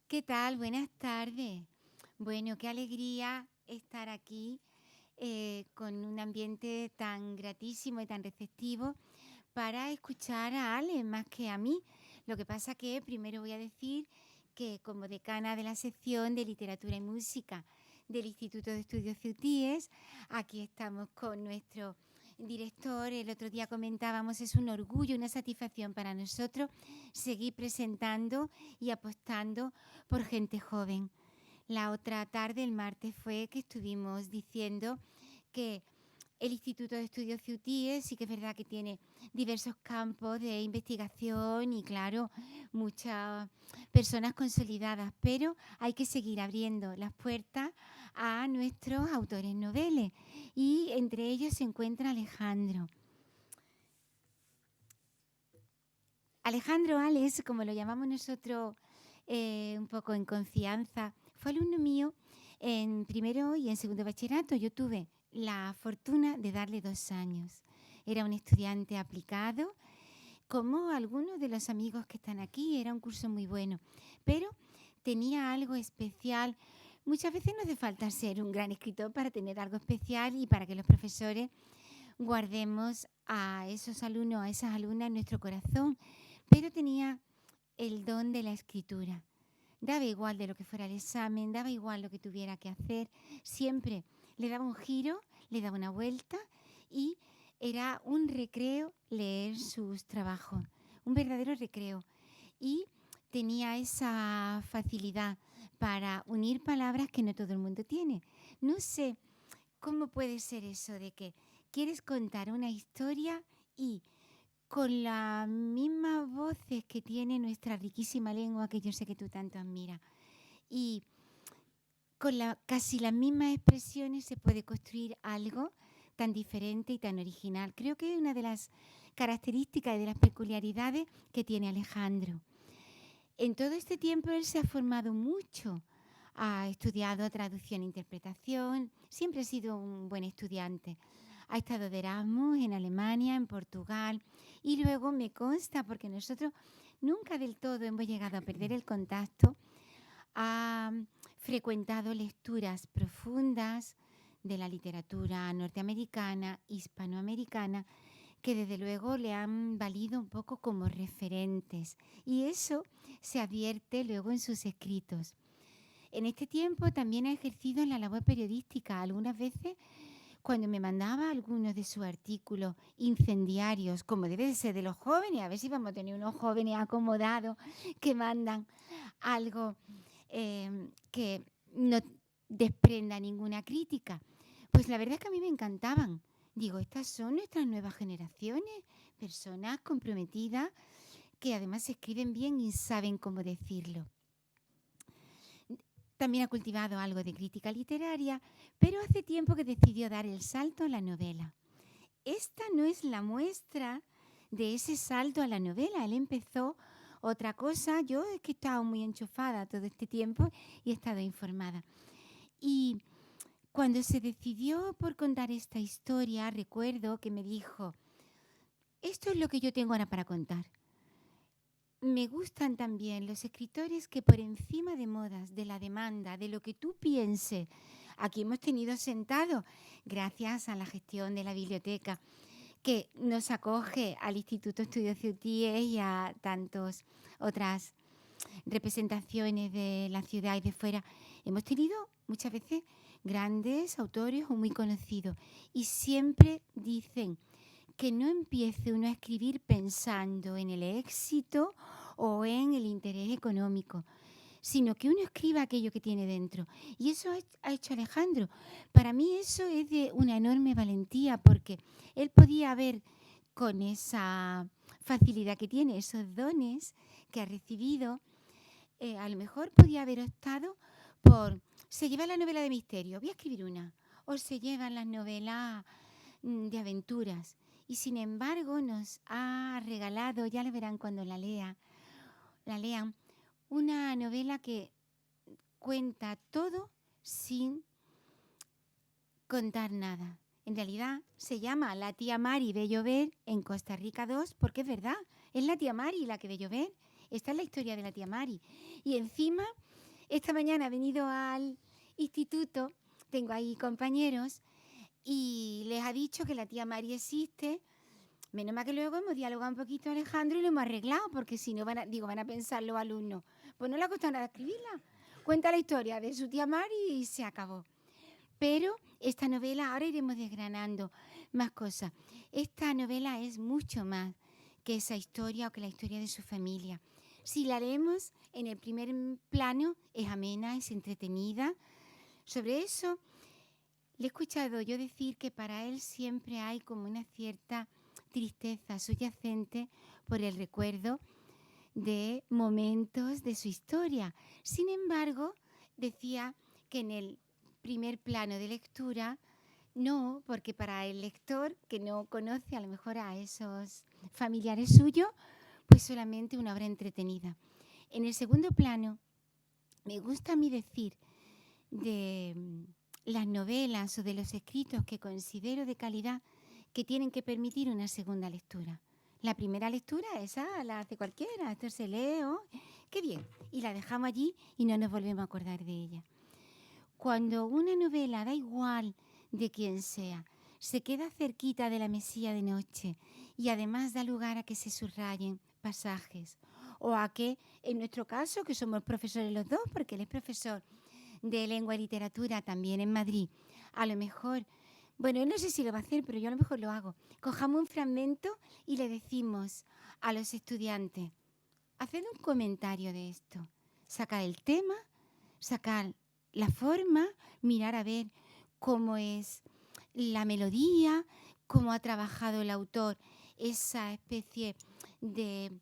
¿Qué tal? Buenas tardes. Bueno, qué alegría estar aquí con un ambiente tan gratísimo y tan receptivo para escuchar a Ale más que a mí. Lo que pasa que primero voy a decir que como decana de la sección de literatura y música del Instituto de Estudios Ciutíes, aquí estamos con nuestro director. El otro día comentábamos, es un orgullo, una satisfacción para nosotros seguir presentando y apostando por gente joven. La otra tarde, el martes, fue que estuvimos diciendo que el Instituto de Estudios Ciutíes sí que es verdad que tiene diversos campos de investigación y, claro, muchas personas consolidadas, pero hay que seguir abriendo las puertas a nuestros autores noveles y entre ellos se encuentra Alejandro. Alejandro Ales, como lo llamamos nosotros un poco en confianza, fue alumno mío en primero y en segundo bachillerato. Yo tuve la fortuna de darle 2 años. Era un estudiante aplicado, como algunos de los amigos que están aquí. Era un curso muy bueno, pero tenía algo especial. Muchas veces no hace falta ser un gran escritor para tener algo especial y para que los profesores guardemos a esos alumnos, a esas alumnas en nuestro corazón, pero tenía el don de la escritura. Daba igual de lo que fuera el examen, daba igual lo que tuviera que hacer, siempre le daba un giro, le daba una vuelta y era un recreo leer sus trabajos, un verdadero recreo. Y tenía esa facilidad para unir palabras que no todo el mundo tiene. No sé cómo puede ser eso de que quieres contar una historia y con las mismas voces que tiene nuestra riquísima lengua, que yo sé que tú tanto admiras, y con casi las mismas expresiones se puede construir algo tan diferente y tan original. Creo que es una de las características y de las peculiaridades que tiene Alejandro. En todo este tiempo él se ha formado mucho, ha estudiado traducción e interpretación, siempre ha sido un buen estudiante. Ha estado de Erasmus en Alemania, en Portugal, y luego me consta, porque nosotros nunca del todo hemos llegado a perder el contacto, ha frecuentado lecturas profundas de la literatura norteamericana, hispanoamericana, que desde luego le han valido un poco como referentes, y eso se advierte luego en sus escritos. En este tiempo también ha ejercido la labor periodística, algunas veces cuando me mandaba algunos de sus artículos incendiarios, como debe de ser de los jóvenes. A ver si vamos a tener unos jóvenes acomodados que mandan algo que no desprenda ninguna crítica. Pues la verdad es que a mí me encantaban. Digo, estas son nuestras nuevas generaciones, personas comprometidas que además escriben bien y saben cómo decirlo. También ha cultivado algo de crítica literaria, pero hace tiempo que decidió dar el salto a la novela. Esta no es la muestra de ese salto a la novela. Él empezó otra cosa. Yo es que he estado muy enchufada todo este tiempo y he estado informada. Y cuando se decidió por contar esta historia, recuerdo que me dijo, esto es lo que yo tengo ahora para contar. Me gustan también los escritores que por encima de modas, de la demanda, de lo que tú pienses, aquí hemos tenido sentado, gracias a la gestión de la biblioteca, que nos acoge al Instituto Estudios Ciutíes y a tantas otras representaciones de la ciudad y de fuera. Hemos tenido muchas veces grandes autores o muy conocidos y siempre dicen que no empiece uno a escribir pensando en el éxito o en el interés económico, sino que uno escriba aquello que tiene dentro. Y eso ha hecho Alejandro. Para mí eso es de una enorme valentía, porque él podía ver con esa facilidad que tiene, esos dones que ha recibido, a lo mejor podía haber optado por, se lleva la novela de misterio, voy a escribir una, o se llevan las novelas de aventuras. Y sin embargo nos ha regalado, ya lo verán cuando la lean, una novela que cuenta todo sin contar nada. En realidad se llama La tía Mari ve llover en Costa Rica 2, porque es verdad, es la tía Mari la que ve llover. Esta es la historia de la tía Mari. Y encima Esta mañana he venido al instituto, tengo ahí compañeros, y les ha dicho que la tía Mari existe. Menos mal que luego hemos dialogado un poquito, Alejandro, y lo hemos arreglado, porque si no van a pensar los alumnos. Pues no le ha costado nada escribirla. Cuenta la historia de su tía Mari y se acabó. Pero esta novela, ahora iremos desgranando más cosas. Esta novela es mucho más que esa historia o que la historia de su familia. Si la leemos en el primer plano, es amena, es entretenida. Sobre eso, le he escuchado yo decir que para él siempre hay como una cierta tristeza subyacente por el recuerdo de momentos de su historia. Sin embargo, decía que en el primer plano de lectura, no, porque para el lector que no conoce a lo mejor a esos familiares suyos, pues solamente una obra entretenida. En el segundo plano, me gusta a mí decir de las novelas o de los escritos que considero de calidad que tienen que permitir una segunda lectura. La primera lectura, esa la hace cualquiera, esto se lee, qué bien, y la dejamos allí y no nos volvemos a acordar de ella. Cuando una novela, da igual de quién sea, se queda cerquita de la mesilla de noche y además da lugar a que se subrayen pasajes o a que, en nuestro caso, que somos profesores los dos, porque él es profesor de lengua y literatura también en Madrid, a lo mejor, bueno, no sé si lo va a hacer, pero yo a lo mejor lo hago. Cojamos un fragmento y le decimos a los estudiantes, haced un comentario de esto, sacar el tema, sacar la forma, mirar a ver cómo es la melodía, cómo ha trabajado el autor esa especie de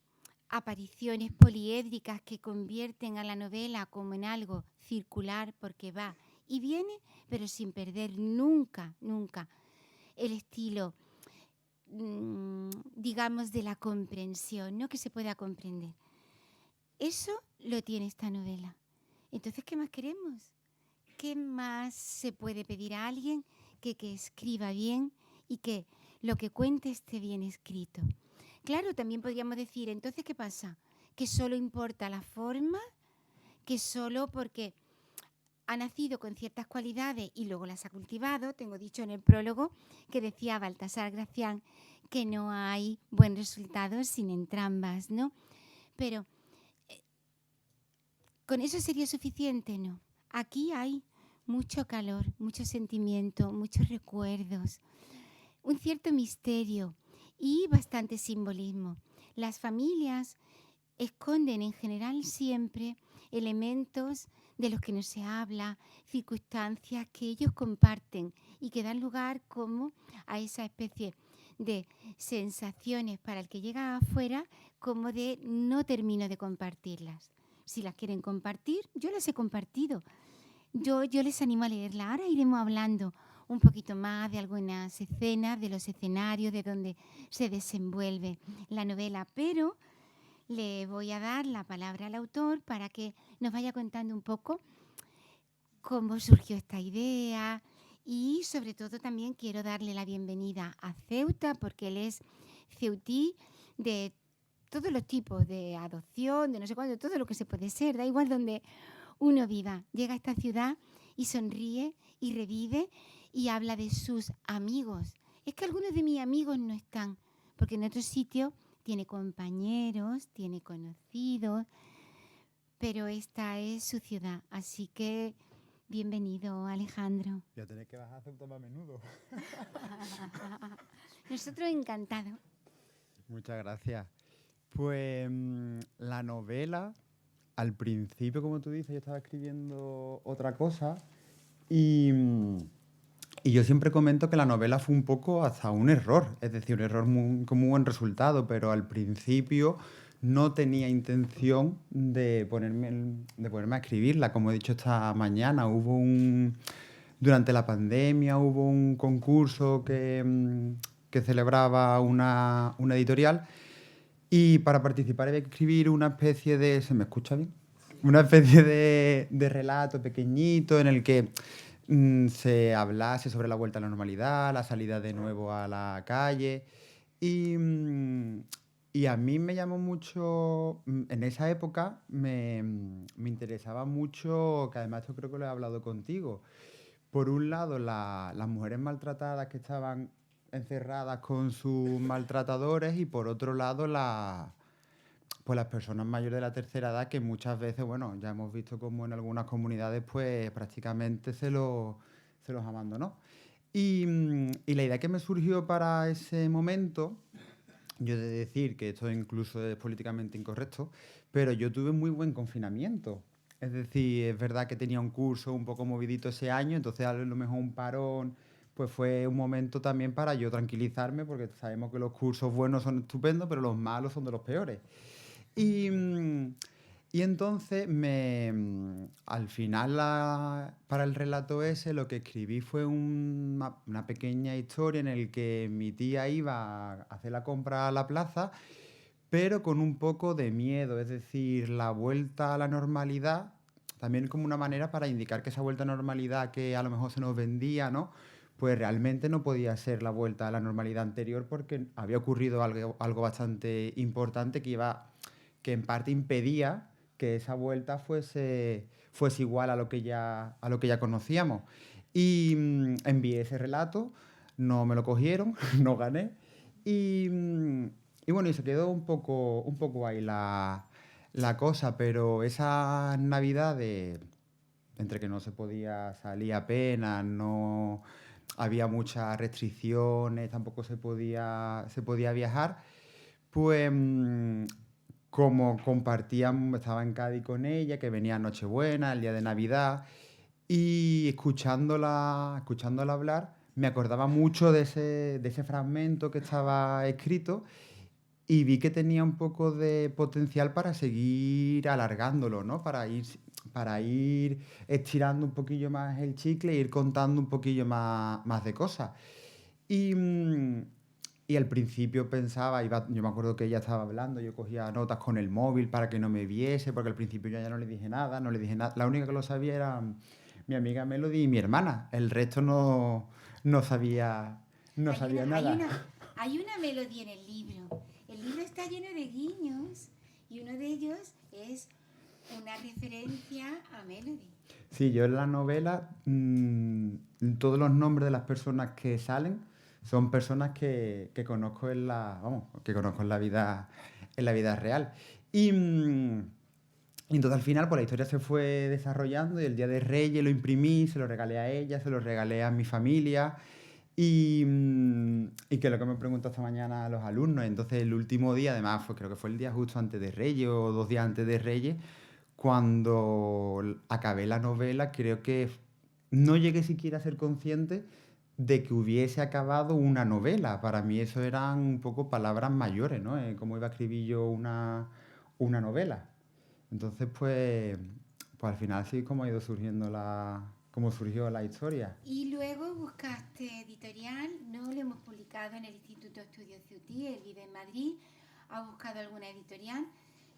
apariciones poliédricas que convierten a la novela como en algo circular porque va y viene, pero sin perder nunca, nunca el estilo, digamos, de la comprensión, ¿no? Que se pueda comprender. Eso lo tiene esta novela. Entonces, ¿qué más queremos? ¿Qué más se puede pedir a alguien que escriba bien y que lo que cuente esté bien escrito? Claro, también podríamos decir, entonces, ¿qué pasa? Que solo importa la forma, que solo porque ha nacido con ciertas cualidades y luego las ha cultivado. Tengo dicho en el prólogo que decía Baltasar Gracián que no hay buen resultado sin entrambas, ¿no? Pero, ¿con eso sería suficiente? No. Aquí hay mucho calor, mucho sentimiento, muchos recuerdos, un cierto misterio y bastante simbolismo. Las familias esconden en general siempre elementos de los que no se habla, circunstancias que ellos comparten y que dan lugar como a esa especie de sensaciones para el que llega afuera, como de no termino de compartirlas. Si las quieren compartir, yo las he compartido. Yo les animo a leerla. Ahora iremos hablando un poquito más de algunas escenas, de los escenarios, de donde se desenvuelve la novela, pero le voy a dar la palabra al autor para que nos vaya contando un poco cómo surgió esta idea y sobre todo también quiero darle la bienvenida a Ceuta porque él es ceutí de todos los tipos de adopción, de no sé cuánto, todo lo que se puede ser, da igual donde uno viva. Llega a esta ciudad y sonríe y revive y habla de sus amigos. Es que algunos de mis amigos no están, porque en otro sitio tiene compañeros, tiene conocidos, pero esta es su ciudad. Así que bienvenido, Alejandro. Voy a tener que bajar a Ceuta más a menudo. Nosotros encantados. Muchas gracias. Pues la novela, al principio, como tú dices, yo estaba escribiendo otra cosa y yo siempre comento que la novela fue un poco hasta un error, es decir, un error con muy buen resultado, pero al principio no tenía intención de ponerme a escribirla. Como he dicho esta mañana, durante la pandemia hubo un concurso que celebraba una editorial y para participar había que escribir una especie de... ¿Se me escucha bien? Una especie de relato pequeñito en el que se hablase sobre la vuelta a la normalidad, la salida de nuevo a la calle. Y Y a mí me llamó mucho, en esa época me interesaba mucho, que además esto creo que lo he hablado contigo. Por un lado, las mujeres maltratadas que estaban encerradas con sus maltratadores y por otro lado, pues las personas mayores de la tercera edad que muchas veces, bueno, ya hemos visto como en algunas comunidades pues prácticamente se los abandonó. Y la idea que me surgió para ese momento, yo he de decir que esto incluso es políticamente incorrecto, pero yo tuve muy buen confinamiento. Es decir, es verdad que tenía un curso un poco movidito ese año, entonces a lo mejor un parón, pues fue un momento también para yo tranquilizarme, porque sabemos que los cursos buenos son estupendos, pero los malos son de los peores. Y, y entonces al final para el relato ese lo que escribí fue una pequeña historia en el que mi tía iba a hacer la compra a la plaza, pero con un poco de miedo, es decir, la vuelta a la normalidad, también como una manera para indicar que esa vuelta a la normalidad que a lo mejor se nos vendía, ¿no? Pues realmente no podía ser la vuelta a la normalidad anterior porque había ocurrido algo bastante importante que en parte impedía que esa vuelta fuese igual a lo que ya conocíamos. Y envié ese relato, no me lo cogieron, no gané. Y, y bueno, y se quedó un poco ahí la cosa, pero esa Navidad entre que no se podía salir apenas, no había muchas restricciones, tampoco se podía viajar, pues como compartíamos, estaba en Cádiz con ella, que venía Nochebuena, el día de Navidad, y escuchándola hablar, me acordaba mucho de ese fragmento que estaba escrito y vi que tenía un poco de potencial para seguir alargándolo, ¿no? Para ir estirando un poquillo más el chicle e ir contando un poquillo más de cosas. Y, y al principio pensaba, yo me acuerdo que ella estaba hablando, yo cogía notas con el móvil para que no me viese, porque al principio yo ya no le dije nada, no le dije nada. La única que lo sabía era mi amiga Melody y mi hermana. El resto no sabía, no Hay una, sabía hay nada. una, hay una melodía en el libro. El libro está lleno de guiños y uno de ellos es una referencia a Melody. Sí, yo en la novela, todos los nombres de las personas que salen son personas que conozco vamos, que conozco en la vida real. Y, y entonces al final, pues la historia se fue desarrollando y el Día de Reyes lo imprimí, se lo regalé a ella, se lo regalé a mi familia. Y que es lo que me preguntó esta mañana a los alumnos. Entonces el último día, además, creo que fue el día justo antes de Reyes o 2 días antes de Reyes, cuando acabé la novela, creo que no llegué siquiera a ser consciente de que hubiese acabado una novela. Para mí eso eran un poco palabras mayores, ¿no? Cómo iba a escribir yo una novela. Entonces, pues al final sí como ha ido surgiendo cómo surgió la historia. Y luego buscaste editorial, no lo hemos publicado en el Instituto de Estudios CUTI, él vive en Madrid, ha buscado alguna editorial,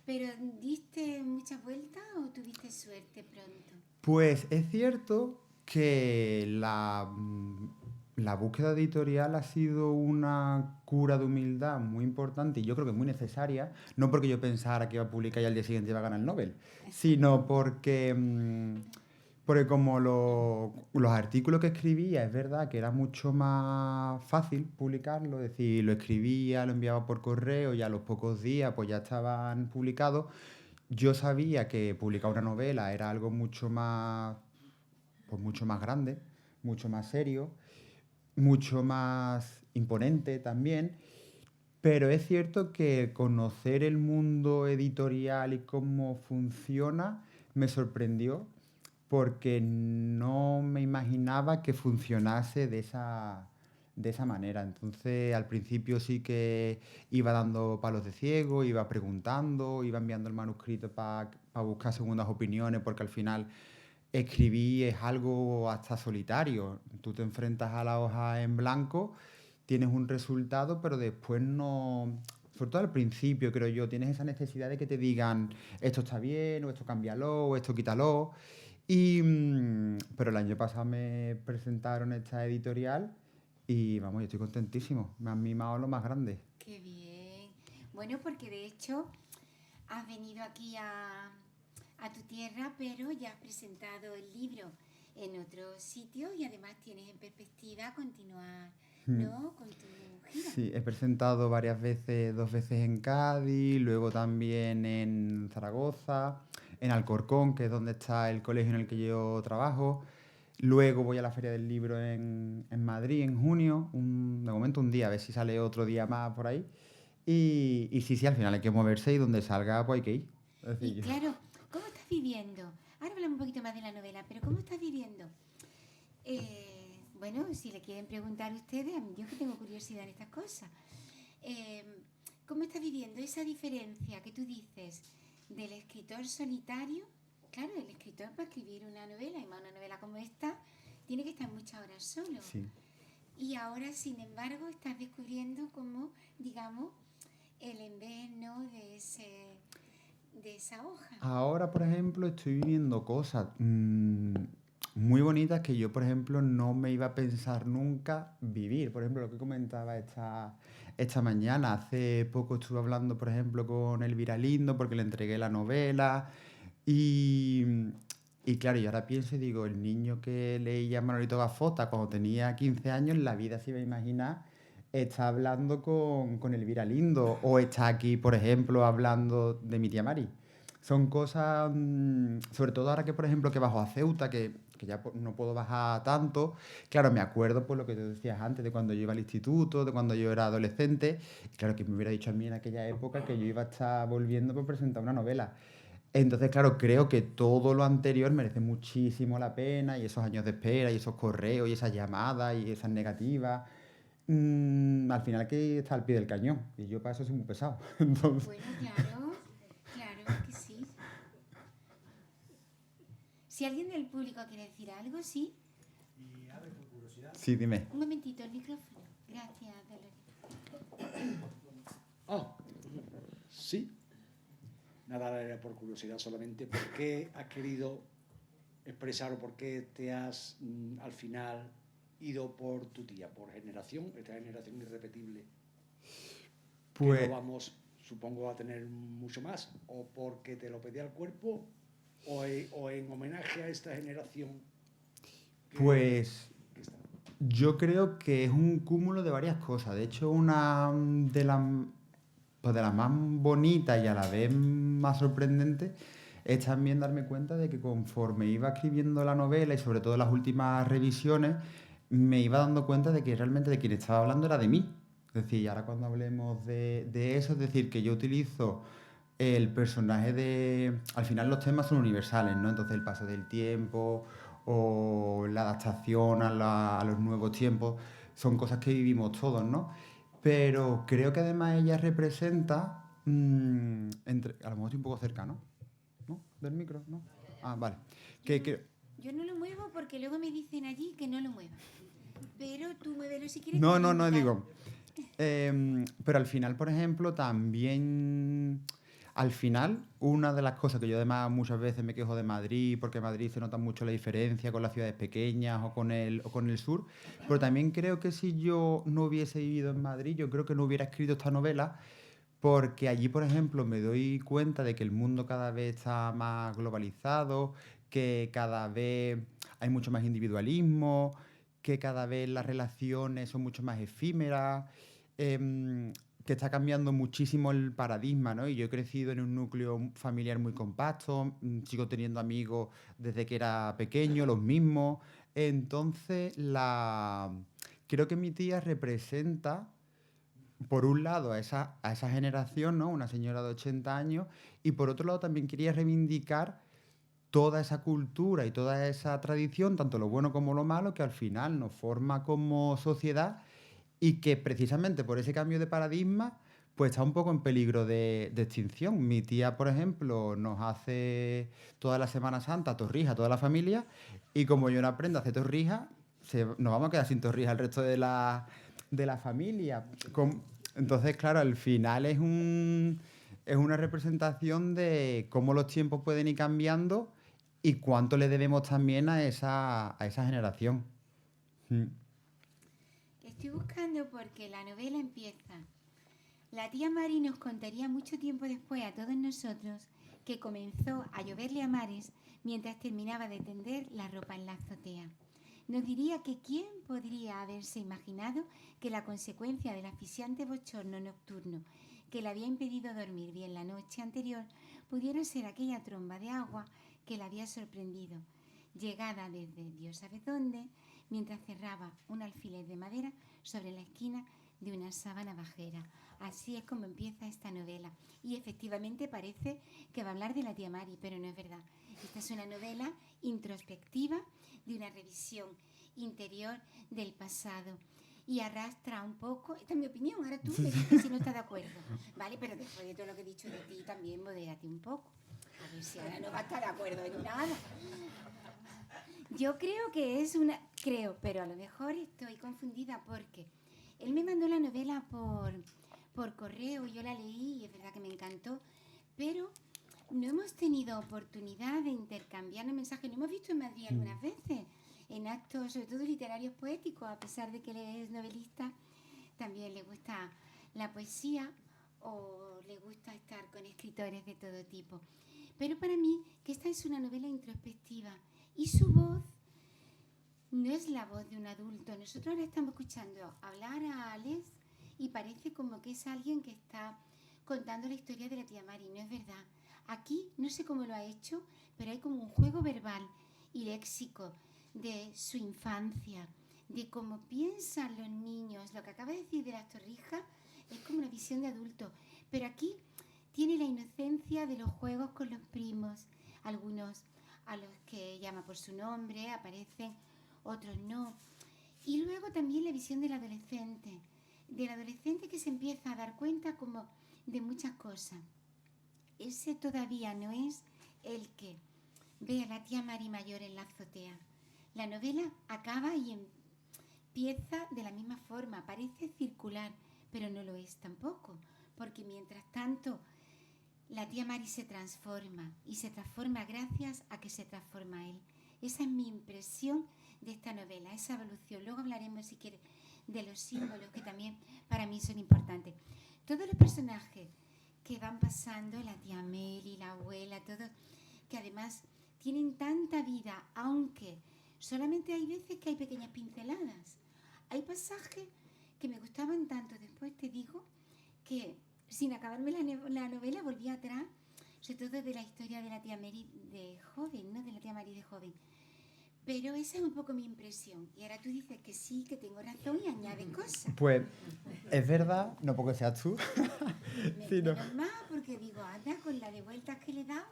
pero ¿diste muchas vueltas o tuviste suerte pronto? Pues es cierto que la búsqueda editorial ha sido una cura de humildad muy importante y yo creo que muy necesaria, no porque yo pensara que iba a publicar y al día siguiente iba a ganar el Nobel, sino porque como los artículos que escribía, es verdad que era mucho más fácil publicarlo, es decir, lo escribía, lo enviaba por correo y a los pocos días pues ya estaban publicados. Yo sabía que publicar una novela era algo pues mucho más grande, mucho más serio, mucho más imponente también, pero es cierto que conocer el mundo editorial y cómo funciona me sorprendió porque no me imaginaba que funcionase de esa manera. Entonces, al principio sí que iba dando palos de ciego, iba preguntando, iba enviando el manuscrito para buscar segundas opiniones, porque al final escribir es algo hasta solitario. Tú te enfrentas a la hoja en blanco, tienes un resultado, pero después no, sobre todo al principio, creo yo, tienes esa necesidad de que te digan esto está bien, o esto cámbialo, o esto quítalo. Pero el año pasado me presentaron esta editorial y vamos, yo estoy contentísimo. Me han mimado lo más grande. Qué bien. Bueno, porque de hecho has venido aquí a tu tierra, pero ya has presentado el libro en otro sitio y además tienes en perspectiva continuar, Mm. ¿no?, con tu gira. Sí, he presentado varias veces, 2 veces en Cádiz, luego también en Zaragoza, en Alcorcón, que es donde está el colegio en el que yo trabajo. Luego voy a la Feria del Libro en Madrid en junio, de momento un día, a ver si sale otro día más por ahí. Y sí, sí, al final hay que moverse y donde salga pues hay que ir. Es Y decir, claro, ¿cómo estás viviendo? Ahora hablamos un poquito más de la novela, pero ¿cómo estás viviendo? Bueno, si le quieren preguntar ustedes, yo que tengo curiosidad en estas cosas. Eh, ¿Cómo estás viviendo esa diferencia que tú dices del escritor solitario? Claro, el escritor para escribir una novela, y más una novela como esta, tiene que estar muchas horas solo. sí. Y ahora, sin embargo, estás descubriendo como, digamos, el envés, ¿no?, de esa hoja. Ahora, por ejemplo, estoy viviendo cosas muy bonitas que yo, por ejemplo, no me iba a pensar nunca vivir. Por ejemplo, lo que comentaba esta mañana. Hace poco estuve hablando, por ejemplo, con Elvira Lindo porque le entregué la novela. Y, y claro, yo ahora pienso y digo, el niño que leía Manolito Gafota cuando tenía 15 años, la vida se iba a imaginar está hablando con Elvira Lindo o está aquí, por ejemplo, hablando de mi tía Mari. Son cosas, sobre todo ahora que, por ejemplo, que bajo a Ceuta, que ya no puedo bajar tanto. Claro, me acuerdo por lo que tú decías antes, de cuando yo iba al instituto, de cuando yo era adolescente. Y claro, que me hubiera dicho a mí en aquella época que yo iba a estar volviendo por presentar una novela. Entonces, claro, creo que todo lo anterior merece muchísimo la pena y esos años de espera y esos correos y esas llamadas y esas negativas. Al final hay que estar al pie del cañón y yo para eso soy muy pesado. Entonces, Bueno, claro, claro que sí. Si alguien del público quiere decir algo, sí. sí, dime. Un momentito, el micrófono. Gracias, Dolores. Ah, sí. Nada, era por curiosidad solamente. ¿Por qué has querido expresar o por qué te has al final ido por tu tía? ¿Por generación, esta generación irrepetible? Que Pues, no vamos, supongo, a tener mucho más. ¿O porque te lo pedía el cuerpo? ¿O en homenaje a esta generación? pues que está? yo creo que es un cúmulo de varias cosas. De hecho, una pues de las más bonitas y a la vez más sorprendentes es también darme cuenta de que conforme iba escribiendo la novela y sobre todo las últimas revisiones, me iba dando cuenta de que realmente de quien estaba hablando era de mí. Es decir, y ahora cuando hablemos de eso, es decir, que yo utilizo el personaje de... Al final los temas son universales, ¿no? Entonces el paso del tiempo o la adaptación a los nuevos tiempos son cosas que vivimos todos, ¿no? Pero creo que además ella representa, a lo mejor estoy un poco cerca, ¿no? Del micro, ¿no? Ah, vale. Yo no lo muevo porque luego me dicen allí que no lo mueva. Pero tú muévelo si quieres. No, Te voy a no, no, indicar. digo. Pero al final, por ejemplo, también. Al final, una de las cosas que yo además muchas veces me quejo de Madrid, porque en Madrid se nota mucho la diferencia con las ciudades pequeñas o con el sur, pero también creo que si yo no hubiese vivido en Madrid, yo creo que no hubiera escrito esta novela, porque allí, por ejemplo, me doy cuenta de que el mundo cada vez está más globalizado, que cada vez hay mucho más individualismo, que cada vez las relaciones son mucho más efímeras, que está cambiando muchísimo el paradigma, ¿no? Y yo he crecido en un núcleo familiar muy compacto, sigo teniendo amigos desde que era pequeño, los mismos. Entonces, creo que mi tía representa por un lado a esa generación, ¿no? Una señora de 80 años, y por otro lado también quería reivindicar toda esa cultura y toda esa tradición, tanto lo bueno como lo malo, que al final nos forma como sociedad y que precisamente por ese cambio de paradigma, pues está un poco en peligro de extinción. Mi tía, por ejemplo, nos hace toda la Semana Santa torrija a toda la familia y como yo no aprendo a hacer torrija, nos vamos a quedar sin torrija el resto de la familia. Entonces, claro, al final es una representación de cómo los tiempos pueden ir cambiando y cuánto le debemos también a esa generación. Mm. Estoy buscando porque la novela empieza. La tía Mari nos contaría mucho tiempo después a todos nosotros que comenzó a lloverle a mares mientras terminaba de tender la ropa en la azotea. Nos diría que quién podría haberse imaginado que la consecuencia del asfixiante bochorno nocturno que le había impedido dormir bien la noche anterior pudiera ser aquella tromba de agua que la había sorprendido, llegada desde Dios sabe dónde, mientras cerraba un alfiler de madera sobre la esquina de una sábana bajera. Así es como empieza esta novela. Y efectivamente parece que va a hablar de la tía Mari, pero no es verdad. Esta es una novela introspectiva de una revisión interior del pasado. Y arrastra un poco, esta es mi opinión, ahora tú me dices si no estás de acuerdo, ¿vale? Pero después de todo lo que he dicho de ti, también modérate un poco. A ver si ahora no va a estar de acuerdo en nada. Yo creo que es una... Creo, pero a lo mejor estoy confundida porque él me mandó la novela por correo, yo la leí y es verdad que me encantó, pero no hemos tenido oportunidad de intercambiarnos mensajes. Lo hemos visto en Madrid algunas veces, en actos, sobre todo literarios poéticos, a pesar de que él es novelista, también le gusta la poesía o le gusta estar con escritores de todo tipo. Pero para mí, que esta es una novela introspectiva y su voz no es la voz de un adulto. Nosotros ahora estamos escuchando hablar a Alex y parece como que es alguien que está contando la historia de la tía Mari. No es verdad. Aquí no sé cómo lo ha hecho, pero hay como un juego verbal y léxico de su infancia, de cómo piensan los niños. Lo que acaba de decir de las torrijas es como una visión de adulto, pero aquí tiene la inocencia de los juegos con los primos, algunos a los que llama por su nombre, aparecen, otros no. Y luego también la visión del adolescente que se empieza a dar cuenta como de muchas cosas. Ese todavía no es el que ve a la tía Mari mayor en la azotea. La novela acaba y empieza de la misma forma, parece circular, pero no lo es tampoco, porque mientras tanto la tía Mari se transforma y se transforma gracias a que se transforma él. Esa es mi impresión de esta novela, esa evolución. Luego hablaremos, si quieres, de los símbolos que también para mí son importantes. Todos los personajes que van pasando, la tía Meli, la abuela, todos, que además tienen tanta vida, aunque solamente hay veces que hay pequeñas pinceladas. Hay pasajes que me gustaban tanto, después te digo, que sin acabarme la novela volví atrás, sobre todo de la historia de la tía Mary de joven, ¿no? De la tía Mari de joven. Pero esa es un poco mi impresión. Y ahora tú dices que sí, que tengo razón y añades cosas. Pues es verdad, no porque seas tú, Menos más, porque digo, anda, con la de vueltas que le he dado.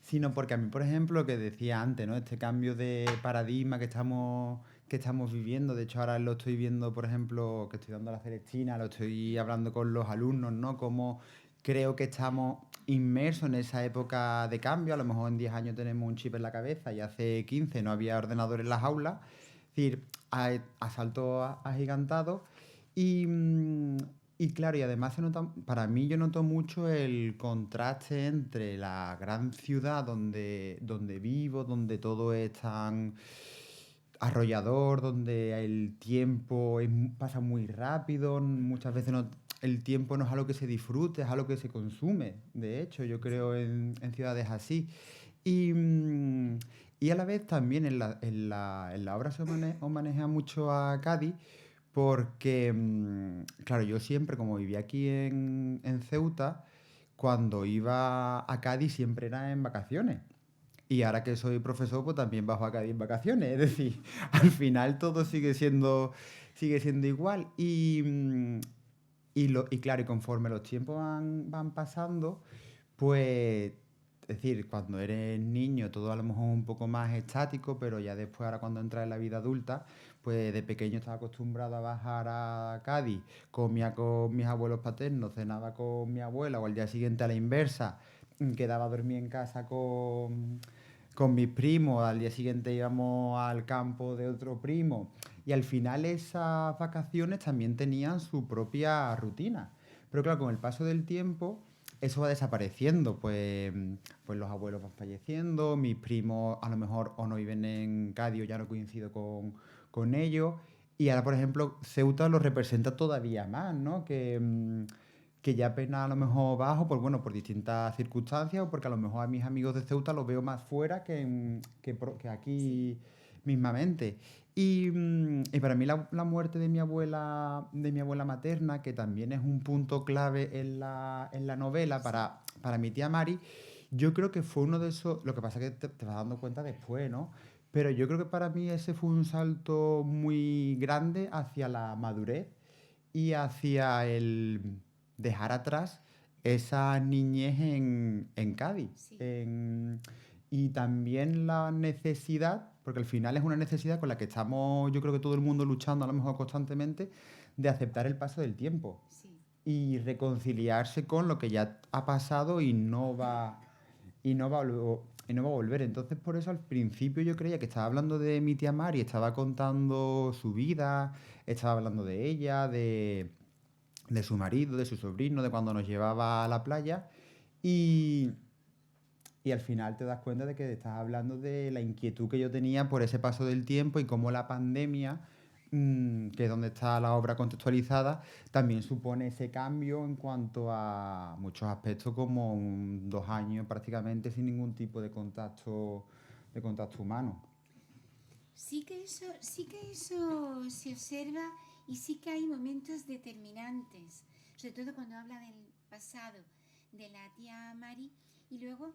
sino porque a mí, por ejemplo, lo que decía antes, ¿no? Este cambio de paradigma que estamos viviendo, de hecho ahora lo estoy viendo, por ejemplo, que estoy dando a la Celestina, lo estoy hablando con los alumnos, ¿no? Como creo que estamos inmersos en esa época de cambio, a lo mejor en 10 años tenemos un chip en la cabeza y hace 15 no había ordenador en las aulas, es decir, a salto agigantado y claro, y además se nota, para mí yo noto mucho el contraste entre la gran ciudad donde vivo, donde todo es tan arrollador, donde el tiempo pasa muy rápido, muchas veces el tiempo no es algo que se disfrute, es algo que se consume, de hecho, yo creo en ciudades así. Y, y a la vez también en la obra se maneja mucho a Cádiz porque, claro, yo siempre, como vivía aquí en Ceuta, cuando iba a Cádiz siempre era en vacaciones. Y ahora que soy profesor, pues también bajo a Cádiz en vacaciones. Es decir, al final todo sigue siendo igual. Y claro, y conforme los tiempos van pasando, pues, es decir, cuando eres niño todo a lo mejor es un poco más estático, pero ya después, ahora cuando entras en la vida adulta, pues de pequeño estaba acostumbrado a bajar a Cádiz, comía con mis abuelos paternos, cenaba con mi abuela, o al día siguiente a la inversa, quedaba a dormir en casa con mis primos, al día siguiente íbamos al campo de otro primo. Y al final esas vacaciones también tenían su propia rutina. Pero claro, con el paso del tiempo eso va desapareciendo, pues los abuelos van falleciendo, mis primos a lo mejor o no viven en Cádiz o ya no coincido con ellos. Y ahora, por ejemplo, Ceuta lo representa todavía más, ¿no? que ya apenas a lo mejor bajo, pues bueno, por distintas circunstancias o porque a lo mejor a mis amigos de Ceuta los veo más fuera que aquí mismamente. Y para mí la muerte de mi abuela materna, que también es un punto clave en la novela para mi tía Mari, yo creo que fue uno de esos, lo que pasa es que te vas dando cuenta después, ¿no? Pero yo creo que para mí ese fue un salto muy grande hacia la madurez y hacia el dejar atrás esa niñez en Cádiz. Sí. Y también la necesidad, porque al final es una necesidad con la que estamos, yo creo que todo el mundo luchando a lo mejor constantemente, de aceptar el paso del tiempo Sí. y reconciliarse con lo que ya ha pasado y no va a, y no va a volver. Entonces, por eso al principio yo creía que estaba hablando de mi tía Mari, estaba contando su vida, estaba hablando de ella, de su marido, de su sobrino, de cuando nos llevaba a la playa. Y, y al final te das cuenta de que estás hablando de la inquietud que yo tenía por ese paso del tiempo y cómo la pandemia, que es donde está la obra contextualizada, también supone ese cambio en cuanto a muchos aspectos, como 2 años prácticamente sin ningún tipo de contacto humano. Sí que eso se observa y sí que hay momentos determinantes, sobre todo cuando habla del pasado de la tía Mari y luego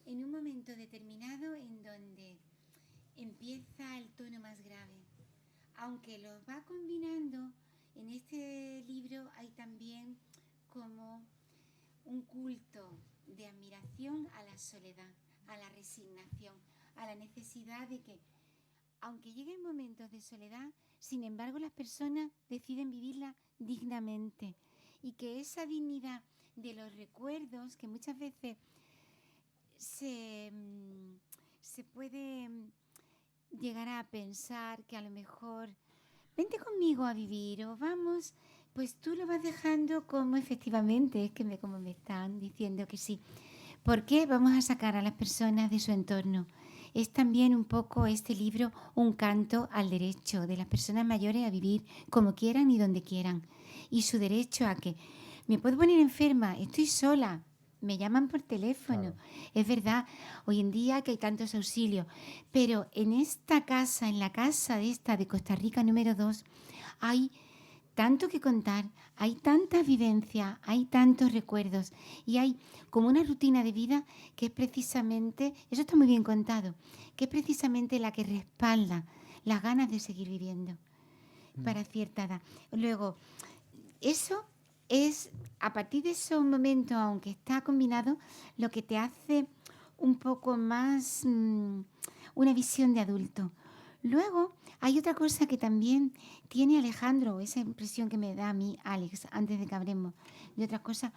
en un momento determinado en donde empieza el tono más grave. Aunque los va combinando, en este libro hay también como un culto de admiración a la soledad, a la resignación, a la necesidad de que aunque lleguen momentos de soledad, sin embargo las personas deciden vivirla dignamente y que esa dignidad de los recuerdos que muchas veces se, se puede llegar a pensar que a lo mejor vente conmigo a vivir o vamos, pues tú lo vas dejando como efectivamente, es que como me están diciendo que sí. ¿Por qué vamos a sacar a las personas de su entorno? Es también un poco este libro un canto al derecho de las personas mayores a vivir como quieran y donde quieran. Y su derecho a que me puedo poner enferma, estoy sola, me llaman por teléfono. Claro. Es verdad, hoy en día que hay tantos auxilios, pero en esta casa, en la casa de esta de Costa Rica número 2, hay tanto que contar, hay tantas vivencias, hay tantos recuerdos y hay como una rutina de vida que es precisamente, eso está muy bien contado, que es precisamente la que respalda las ganas de seguir viviendo para cierta edad. Luego, eso es, a partir de esos momentos, aunque está combinado, lo que te hace un poco más una visión de adulto. Luego, hay otra cosa que también tiene Alejandro, esa impresión que me da a mí, Alex, antes de que hablemos de otras cosas,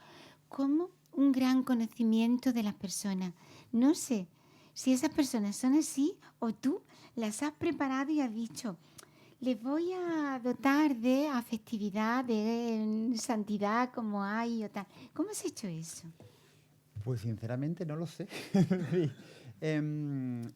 como un gran conocimiento de las personas. No sé si esas personas son así o tú las has preparado y has dicho, les voy a dotar de afectividad, de santidad como hay o tal. ¿Cómo has hecho eso? Pues sinceramente no lo sé. Sí.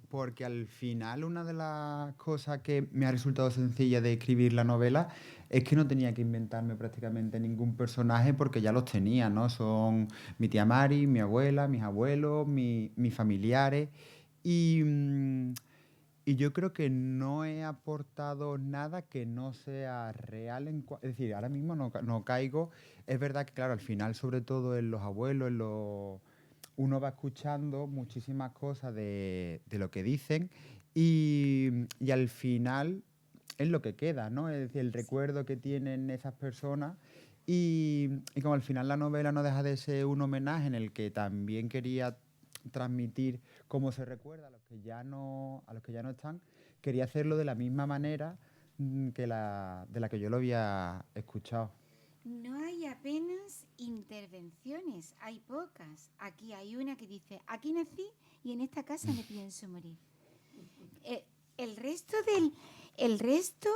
Porque al final una de las cosas que me ha resultado sencilla de escribir la novela es que no tenía que inventarme prácticamente ningún personaje porque ya los tenía, ¿no? Son mi tía Mari, mi abuela, mis abuelos, mis familiares. Y, y yo creo que no he aportado nada que no sea real. Es decir, ahora mismo no caigo. Es verdad que, claro, al final, sobre todo en los abuelos, uno va escuchando muchísimas cosas de lo que dicen y al final es lo que queda, ¿no? Es decir, el recuerdo que tienen esas personas y como al final la novela no deja de ser un homenaje en el que también quería transmitir cómo se recuerda a los que ya no están, quería hacerlo de la misma manera de la que yo lo había escuchado. No hay apenas intervenciones, hay pocas. Aquí hay una que dice, aquí nací y en esta casa me pienso morir. Eh, el, resto el resto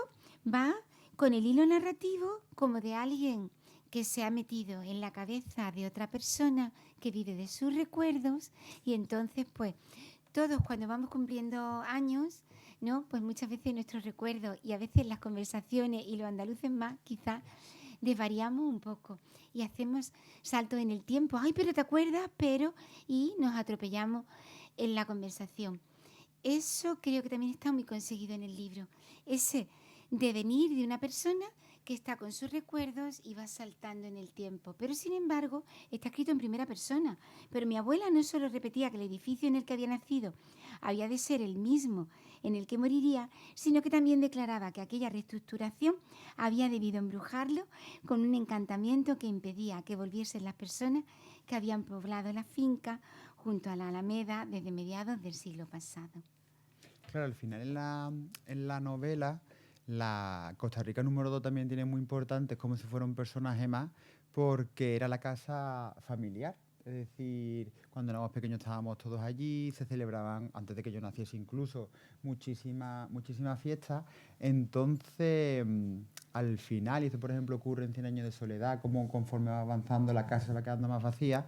va con el hilo narrativo como de alguien que se ha metido en la cabeza de otra persona que vive de sus recuerdos y entonces pues todos cuando vamos cumpliendo años, ¿no? Pues muchas veces nuestros recuerdos y a veces las conversaciones y los andaluces más quizás desvariamos un poco y hacemos saltos en el tiempo. Ay, pero ¿te acuerdas? Pero, y nos atropellamos en la conversación. Eso creo que también está muy conseguido en el libro. Ese devenir de una persona que está con sus recuerdos y va saltando en el tiempo. Pero sin embargo, está escrito en primera persona. Pero mi abuela no solo repetía que el edificio en el que había nacido había de ser el mismo en el que moriría, sino que también declaraba que aquella reestructuración había debido embrujarlo con un encantamiento que impedía que volviesen las personas que habían poblado la finca junto a la Alameda desde mediados del siglo pasado. Claro, al final en la novela, la Costa Rica número 2 también tiene muy importante, es como si fuera un personaje más, porque era la casa familiar. Es decir, cuando éramos pequeños estábamos todos allí, se celebraban, antes de que yo naciese incluso, muchísimas fiestas. Entonces, al final, y esto por ejemplo ocurre en Cien años de soledad, como conforme va avanzando la casa se va quedando más vacía,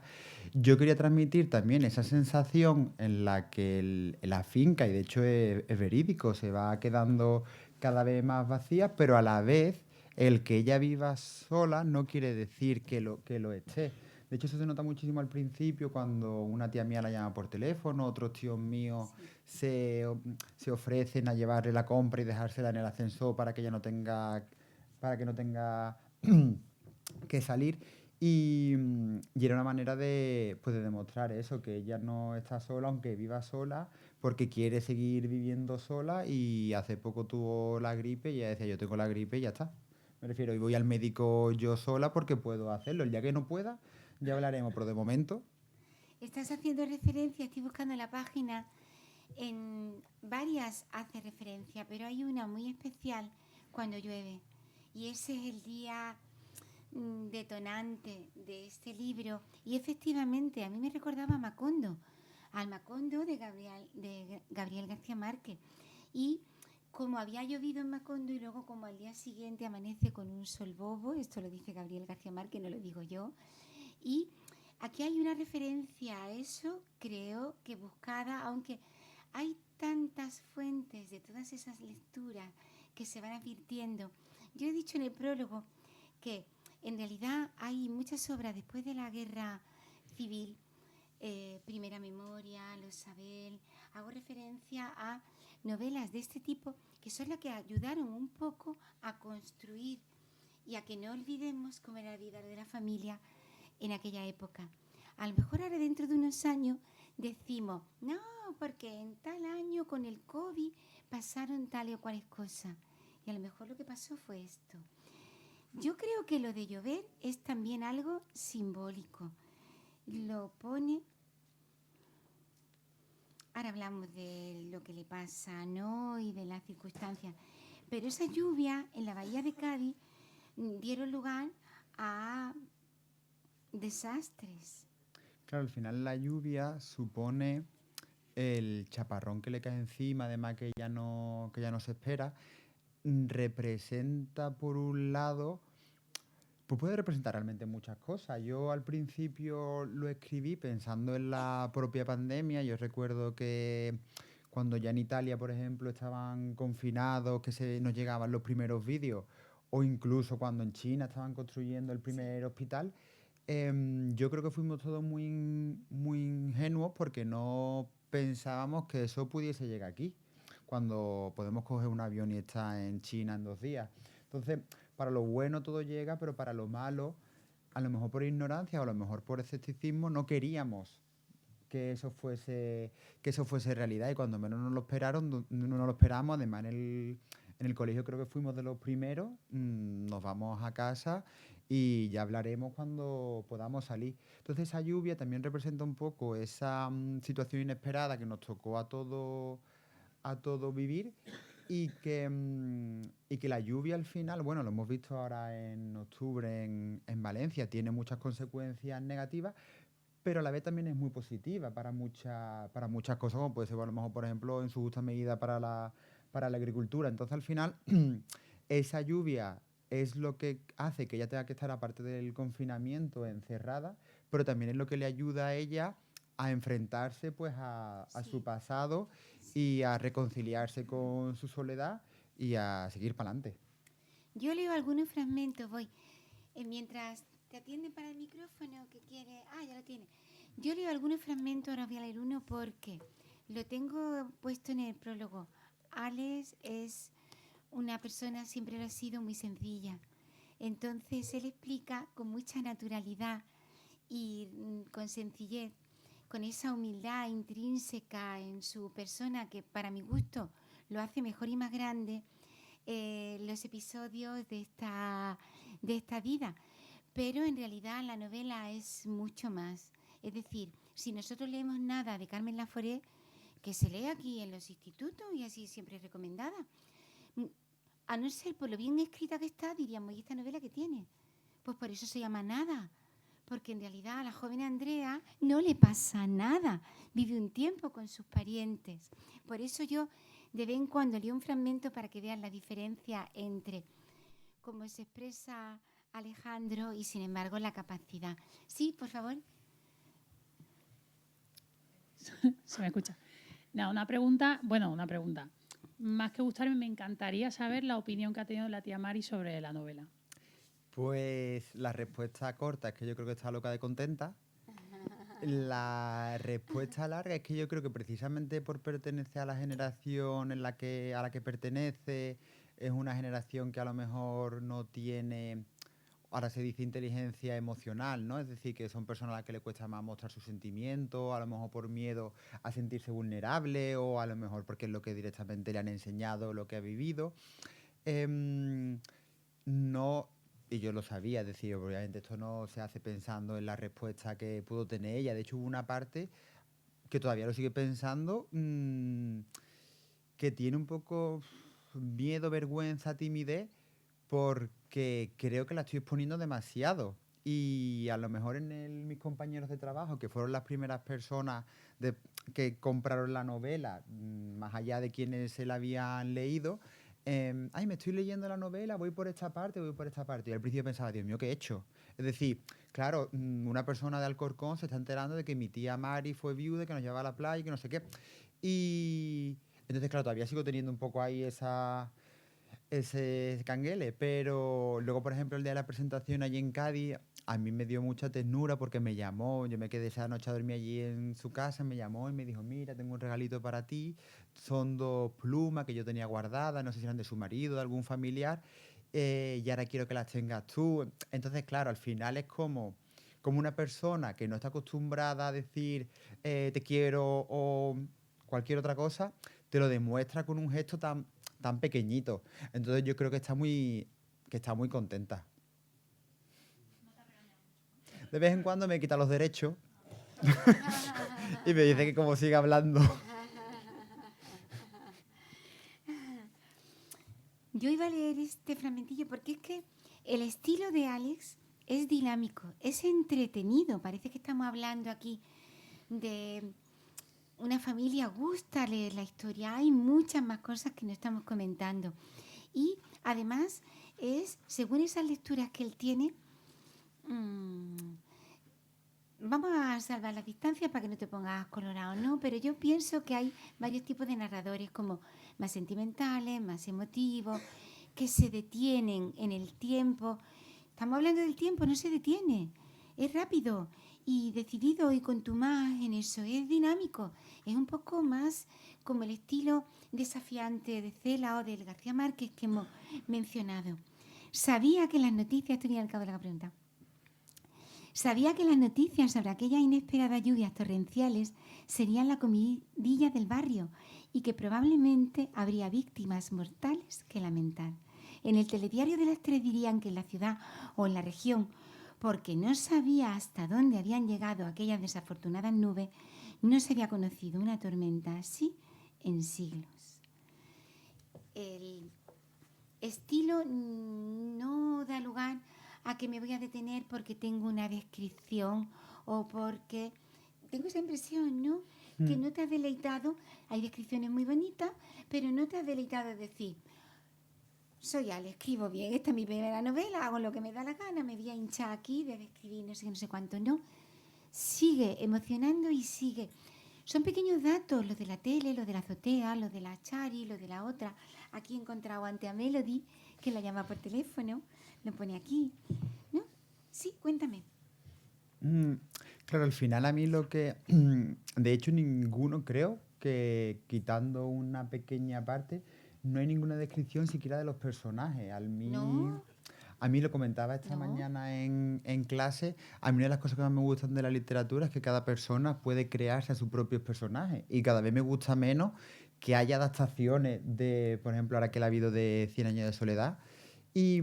yo quería transmitir también esa sensación en la que la finca, y de hecho es verídico, se va quedando cada vez más vacía, pero a la vez el que ella viva sola no quiere decir que lo esté. De hecho, eso se nota muchísimo al principio cuando una tía mía la llama por teléfono, otros tíos míos se ofrecen a llevarle la compra y dejársela en el ascensor para que ella no tenga, para que no tenga que salir. Y era una manera de, pues, de demostrar eso, que ella no está sola, aunque viva sola, porque quiere seguir viviendo sola. Y hace poco tuvo la gripe y ella decía, yo tengo la gripe y ya está. Me refiero, y voy al médico yo sola porque puedo hacerlo. El día que no pueda, ya hablaremos, pero de momento... Estás haciendo referencia, estoy buscando la página, en varias hace referencia, pero hay una muy especial cuando llueve. Y ese es el día detonante de este libro. Y efectivamente, a mí me recordaba a Macondo, al Macondo de Gabriel García Márquez. Y como había llovido en Macondo y luego como al día siguiente amanece con un sol bobo, esto lo dice Gabriel García Márquez, no lo digo yo, y aquí hay una referencia a eso, creo que buscada, aunque hay tantas fuentes de todas esas lecturas que se van advirtiendo. Yo he dicho en el prólogo que en realidad hay muchas obras después de la guerra civil, Primera Memoria, Los Sabel, hago referencia a novelas de este tipo que son las que ayudaron un poco a construir y a que no olvidemos cómo era la vida de la familia en aquella época. A lo mejor ahora dentro de unos años decimos, no, porque en tal año con el COVID pasaron tal o cuales cosas. Y a lo mejor lo que pasó fue esto. Yo creo que lo de llover es también algo simbólico. Lo pone... Ahora hablamos de lo que le pasa, ¿no? Y de las circunstancias. Pero esa lluvia en la bahía de Cádiz dieron lugar a desastres. Claro, al final la lluvia supone el chaparrón que le cae encima, además que ya no se espera, representa por un lado, pues puede representar realmente muchas cosas. Yo al principio lo escribí pensando en la propia pandemia. Yo recuerdo que cuando ya en Italia, por ejemplo, estaban confinados, que nos llegaban los primeros vídeos, o incluso cuando en China estaban construyendo el primer hospital, yo creo que fuimos todos muy ingenuos porque no pensábamos que eso pudiese llegar aquí, cuando podemos coger un avión y estar en China en 2 días. Entonces, para lo bueno todo llega, pero para lo malo, a lo mejor por ignorancia o a lo mejor por escepticismo, no queríamos que eso fuese realidad, y cuando menos nos lo esperaron, no nos lo esperamos. Además en el colegio creo que fuimos de los primeros, nos vamos a casa y ya hablaremos cuando podamos salir. Entonces esa lluvia también representa un poco esa situación inesperada que nos tocó a todos vivir, y que la lluvia al final, bueno, lo hemos visto ahora en octubre en Valencia, tiene muchas consecuencias negativas, pero a la vez también es muy positiva para muchas cosas, como puede ser a lo mejor, por ejemplo, en su justa medida para la agricultura. Entonces, al final, esa lluvia es lo que hace que ella tenga que estar, aparte del confinamiento, encerrada, pero también es lo que le ayuda a ella a enfrentarse, pues a su pasado y a reconciliarse con su soledad y a seguir para adelante. Yo leo algunos fragmentos, voy. Mientras te atiende para el micrófono, que quiere... Ah, ya lo tiene. Yo leo algunos fragmentos, ahora voy a leer uno porque lo tengo puesto en el prólogo. Alex es una persona, siempre lo ha sido, muy sencilla. Entonces él explica con mucha naturalidad y con sencillez, con esa humildad intrínseca en su persona que para mi gusto lo hace mejor y más grande, los episodios de esta vida. Pero en realidad la novela es mucho más. Es decir, si nosotros leemos nada de Carmen Laforet, que se lee aquí en los institutos y así siempre es recomendada, a no ser por lo bien escrita que está, diríamos, ¿y esta novela qué tiene? Pues por eso se llama Nada, porque en realidad a la joven Andrea no le pasa nada, vive un tiempo con sus parientes. Por eso yo de vez en cuando leo un fragmento para que vean la diferencia entre cómo se expresa Alejandro y sin embargo la capacidad. Sí, por favor. Se me escucha. No, una pregunta. Más que gustarme, me encantaría saber la opinión que ha tenido la tía Mari sobre la novela. Pues la respuesta corta es que yo creo que está loca de contenta. La respuesta larga es que yo creo que precisamente por pertenecer a la generación a la que pertenece, es una generación que a lo mejor no tiene, ahora se dice inteligencia emocional, ¿no? Es decir, que son personas a las que le cuesta más mostrar sus sentimientos, a lo mejor por miedo a sentirse vulnerable o a lo mejor porque es lo que directamente le han enseñado, lo que ha vivido. No, y yo lo sabía, es decir, obviamente esto no se hace pensando en la respuesta que pudo tener ella. De hecho, hubo una parte que todavía lo sigue pensando, que tiene un poco miedo, vergüenza, timidez, porque creo que la estoy exponiendo demasiado. Y a lo mejor mis compañeros de trabajo, que fueron las primeras personas que compraron la novela, más allá de quienes se la habían leído, me estoy leyendo la novela, voy por esta parte, voy por esta parte. Y al principio pensaba, Dios mío, ¿qué he hecho? Es decir, claro, una persona de Alcorcón se está enterando de que mi tía Mari fue viuda, que nos llevaba a la playa y que no sé qué. Y entonces, claro, todavía sigo teniendo un poco ahí ese canguele, pero luego, por ejemplo, el día de la presentación allí en Cádiz, a mí me dio mucha ternura porque me llamó, yo me quedé esa noche a dormir allí en su casa, me llamó y me dijo, mira, tengo un regalito para ti, son 2 plumas que yo tenía guardadas, no sé si eran de su marido, de algún familiar, y ahora quiero que las tengas tú. Entonces, claro, al final es como una persona que no está acostumbrada a decir te quiero o cualquier otra cosa, te lo demuestra con un gesto tan pequeñito. Entonces yo creo que está muy contenta. De vez en cuando me quita los derechos y me dice que como siga hablando. Yo iba a leer este fragmentillo porque es que el estilo de Alex es dinámico, es entretenido. Parece que estamos hablando aquí de una familia, gusta leer la historia. Hay muchas más cosas que no estamos comentando. Y además según esas lecturas que él tiene, vamos a salvar las distancias para que no te pongas colorado, ¿no? Pero yo pienso que hay varios tipos de narradores, como más sentimentales, más emotivos, que se detienen en el tiempo. Estamos hablando del tiempo, no se detiene. Es rápido y decidido y contumaz en eso. Es dinámico. Es un poco más como el estilo desafiante de Cela o del García Márquez que hemos mencionado. Sabía que las noticias, estoy al cabo de la pregunta. Sabía que las noticias sobre aquellas inesperadas lluvias torrenciales serían la comidilla del barrio y que probablemente habría víctimas mortales que lamentar. En el telediario de las 3 dirían que en la ciudad o en la región, porque no sabía hasta dónde habían llegado aquellas desafortunadas nubes, no se había conocido una tormenta así en siglos. El estilo no da lugar a que me voy a detener porque tengo una descripción o porque tengo esa impresión, ¿no? Que no te has deleitado, hay descripciones muy bonitas, pero no te has deleitado de decir, soy Ale, escribo bien, esta es mi primera novela, hago lo que me da la gana, me voy a hinchar aquí de describir no sé cuánto, no. Sigue emocionando y sigue. Son pequeños datos, los de la tele, los de la azotea, los de la Chari, los de la otra. Aquí he encontrado ante a Melody, que la llama por teléfono, lo pone aquí, ¿no? Sí, cuéntame. Mm, Claro, al final a mí lo que, de hecho ninguno creo que quitando una pequeña parte, no hay ninguna descripción siquiera de los personajes. No, A mí lo comentaba esta no. mañana en clase, a mí una de las cosas que más me gustan de la literatura es que cada persona puede crearse a sus propios personajes y cada vez me gusta menos que haya adaptaciones de, por ejemplo, ahora que la ha habido de Cien años de soledad, y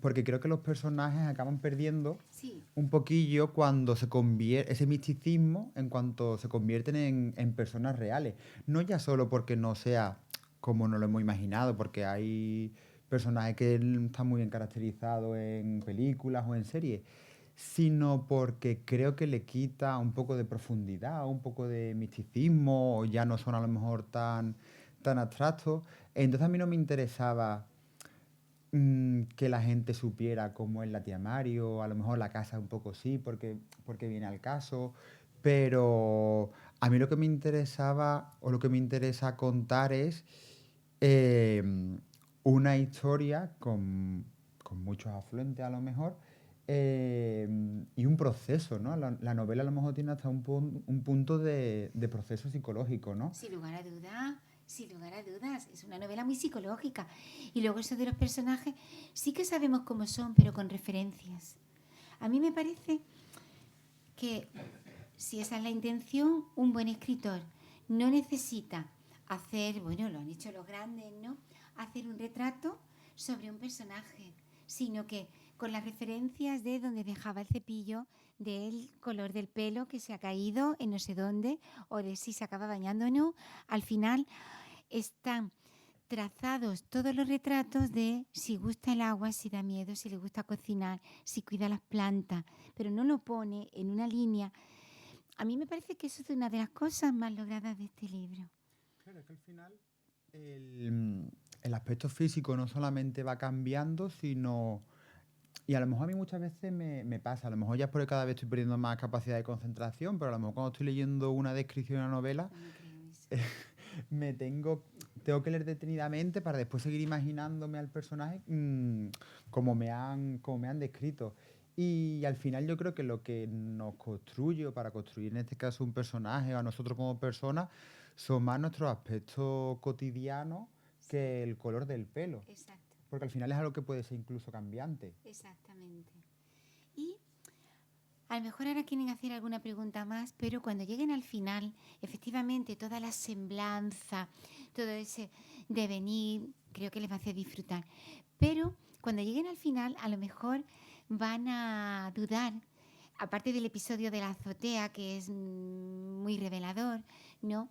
porque creo que los personajes acaban perdiendo Sí, un poquillo cuando se convierte ese misticismo en cuanto se convierten en personas reales. No ya solo porque no sea como nos lo hemos imaginado, porque hay personajes que están muy bien caracterizados en películas o en series, sino porque creo que le quita un poco de profundidad, un poco de misticismo, o ya no son a lo mejor tan abstractos. Entonces a mí no me interesaba que la gente supiera cómo es la tía Mario, a lo mejor la casa un poco sí, porque viene al caso, pero a mí lo que me interesaba o lo que me interesa contar es eh, una historia con muchos afluentes a lo mejor, y un proceso, ¿no? La novela a lo mejor tiene hasta un punto de proceso psicológico, ¿no? sin lugar a dudas, sin lugar a dudas. Es una novela muy psicológica. Y luego eso de los personajes, sí que sabemos cómo son, pero con referencias. A mí me parece que si esa es la intención, un buen escritor no necesita hacer, bueno, lo han hecho los grandes, ¿no? Hacer un retrato sobre un personaje, sino que con las referencias de donde dejaba el cepillo, del color del pelo que se ha caído en no sé dónde, o de si se acaba bañando o no, al final están trazados todos los retratos de si gusta el agua, si da miedo, si le gusta cocinar, si cuida las plantas, pero no lo pone en una línea. A mí me parece que eso es una de las cosas más logradas de este libro. Claro, es que al final el aspecto físico no solamente va cambiando, sino... Y a lo mejor a mí muchas veces me pasa, a lo mejor ya es porque cada vez estoy perdiendo más capacidad de concentración, pero a lo mejor cuando estoy leyendo una descripción de una novela, No me creo eso. me tengo que leer detenidamente para después seguir imaginándome al personaje como me han descrito. Y al final yo creo que lo que nos construye, o para construir en este caso un personaje, o a nosotros como personas, son más nuestros aspectos cotidianos Sí, que el color del pelo. exacto, Porque al final es algo que puede ser incluso cambiante. exactamente. Y a lo mejor ahora quieren hacer alguna pregunta más, pero cuando lleguen al final, efectivamente, toda la semblanza, todo ese devenir, creo que les va a hacer disfrutar. Pero cuando lleguen al final, a lo mejor van a dudar, aparte del episodio de la azotea, que es muy revelador, ¿no?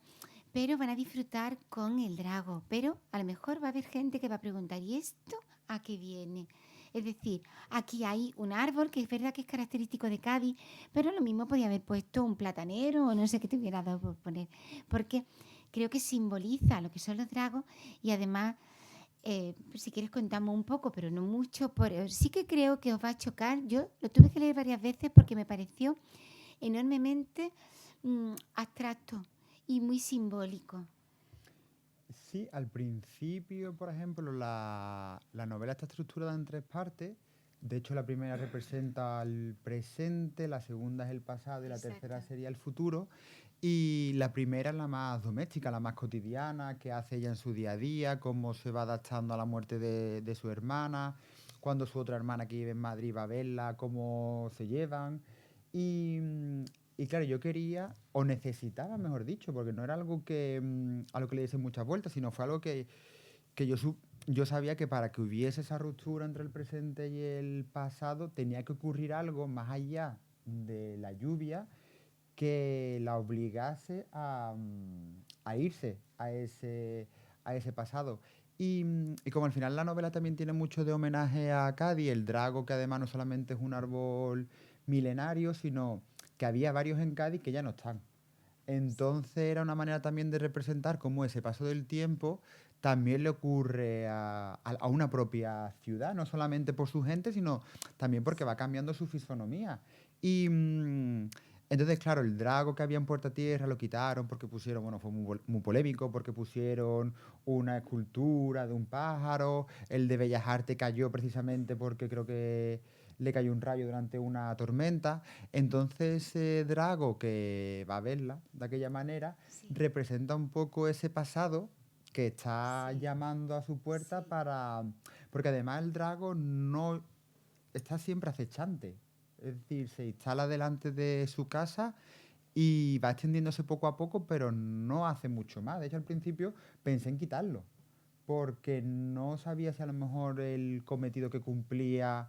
Pero van a disfrutar con el drago. Pero a lo mejor va a haber gente que va a preguntar, ¿y esto a qué viene? Es decir, aquí hay un árbol que es verdad que es característico de Cádiz, pero lo mismo podía haber puesto un platanero o no sé qué te hubiera dado por poner, porque creo que simboliza lo que son los dragos y además, si quieres contamos un poco, pero no mucho, sí que creo que os va a chocar. Yo lo tuve que leer varias veces porque me pareció enormemente abstracto y muy simbólico. Sí, al principio, por ejemplo, la novela está estructurada en tres partes. De hecho, la primera representa el presente, la segunda es el pasado y la tercera Exacto. sería el futuro. Y la primera es la más doméstica, la más cotidiana, que hace ella en su día a día, cómo se va adaptando a la muerte de su hermana, cuando su otra hermana que vive en Madrid va a verla, cómo se llevan. Y, y claro, yo quería, o necesitaba, mejor dicho, porque no era algo a lo que le diese muchas vueltas, sino fue algo que yo sabía que para que hubiese esa ruptura entre el presente y el pasado tenía que ocurrir algo más allá de la lluvia que la obligase a irse a ese pasado. Y como al final la novela también tiene mucho de homenaje a Cádiz, el drago, que además no solamente es un árbol milenario, sino que había varios en Cádiz que ya no están. Entonces era una manera también de representar cómo ese paso del tiempo también le ocurre a una propia ciudad, no solamente por su gente, sino también porque va cambiando su fisonomía. Y entonces, claro, el drago que había en Puerta Tierra lo quitaron porque pusieron, bueno, fue muy polémico, porque pusieron una escultura de un pájaro, el de Bellas Artes cayó precisamente porque creo que le cayó un rayo durante una tormenta. Entonces ese Drago que va a verla de aquella manera Sí. representa un poco ese pasado que está Sí. llamando a su puerta Sí. para... Porque además el Drago no está siempre acechante. Es decir, se instala delante de su casa y va extendiéndose poco a poco, pero no hace mucho más. De hecho, al principio pensé en quitarlo, porque no sabía si a lo mejor el cometido que cumplía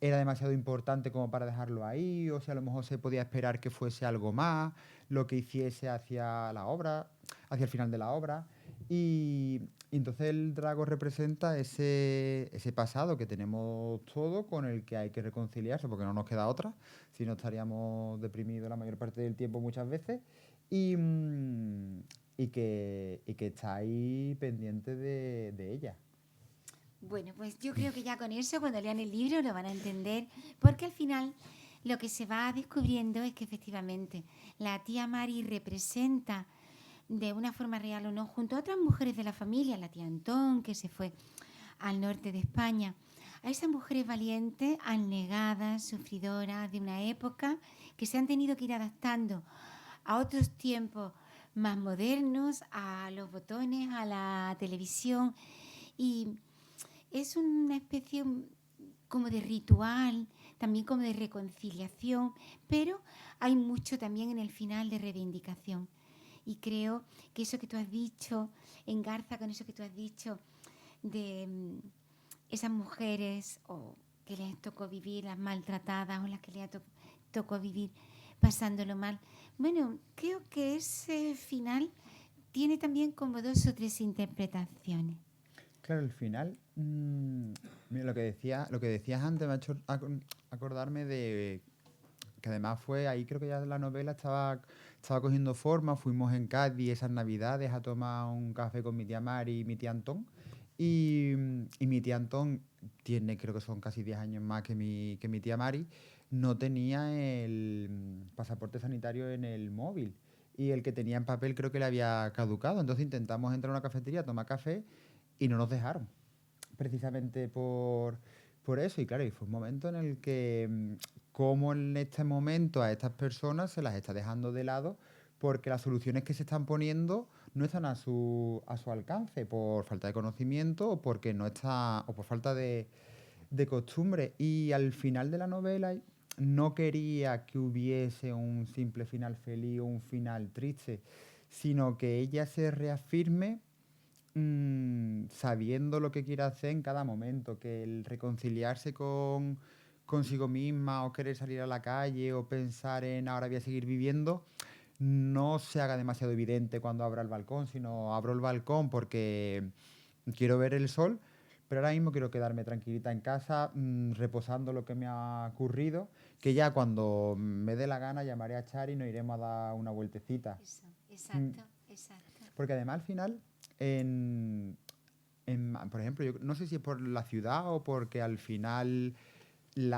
era demasiado importante como para dejarlo ahí, o si a lo mejor se podía esperar que fuese algo más, lo que hiciese hacia la obra, hacia el final de la obra. Y entonces el Drago representa ese pasado que tenemos todo, con el que hay que reconciliarse, porque no nos queda otra, si no estaríamos deprimidos la mayor parte del tiempo muchas veces, y, y que está ahí pendiente de ella. Bueno, pues yo creo que ya con eso, cuando lean el libro, lo van a entender, porque al final lo que se va descubriendo es que efectivamente la tía Mari representa de una forma real o no, junto a otras mujeres de la familia, la tía Antón, que se fue al norte de España, a esas mujeres valientes, anegadas, sufridoras de una época que se han tenido que ir adaptando a otros tiempos más modernos, a los botones, a la televisión, y es una especie como de ritual, también como de reconciliación, pero hay mucho también en el final de reivindicación. Y creo que eso que tú has dicho, engarza con eso que tú has dicho de esas mujeres o que les tocó vivir, las maltratadas o las que les tocó vivir pasándolo mal. Bueno, creo que ese final tiene también como 2 o 3 interpretaciones. Claro, al final, mira, lo que decías antes me ha hecho acordarme de que además fue ahí, creo que ya la novela estaba cogiendo forma. Fuimos en Cádiz esas navidades a tomar un café con mi tía Mari y mi tía Antón. Y mi tía Antón tiene, creo que son casi 10 años más que mi tía Mari, no tenía el pasaporte sanitario en el móvil. Y el que tenía en papel creo que le había caducado. Entonces intentamos entrar a una cafetería a tomar café y no nos dejaron, precisamente por eso. Y claro, y fue un momento en el que, como en este momento a estas personas se las está dejando de lado, porque las soluciones que se están poniendo no están a su alcance, por falta de conocimiento o porque no está, o por falta de costumbre. Y al final de la novela no quería que hubiese un simple final feliz o un final triste, sino que ella se reafirme, sabiendo lo que quiere hacer en cada momento, que el reconciliarse consigo misma o querer salir a la calle o pensar en ahora voy a seguir viviendo, no se haga demasiado evidente cuando abra el balcón, sino abro el balcón porque quiero ver el sol, pero ahora mismo quiero quedarme tranquilita en casa, reposando lo que me ha ocurrido, que ya cuando me dé la gana llamaré a Chari y nos iremos a dar una vueltecita. Eso, exacto, exacto. Porque además al final, en, por ejemplo, yo no sé si es por la ciudad o porque al final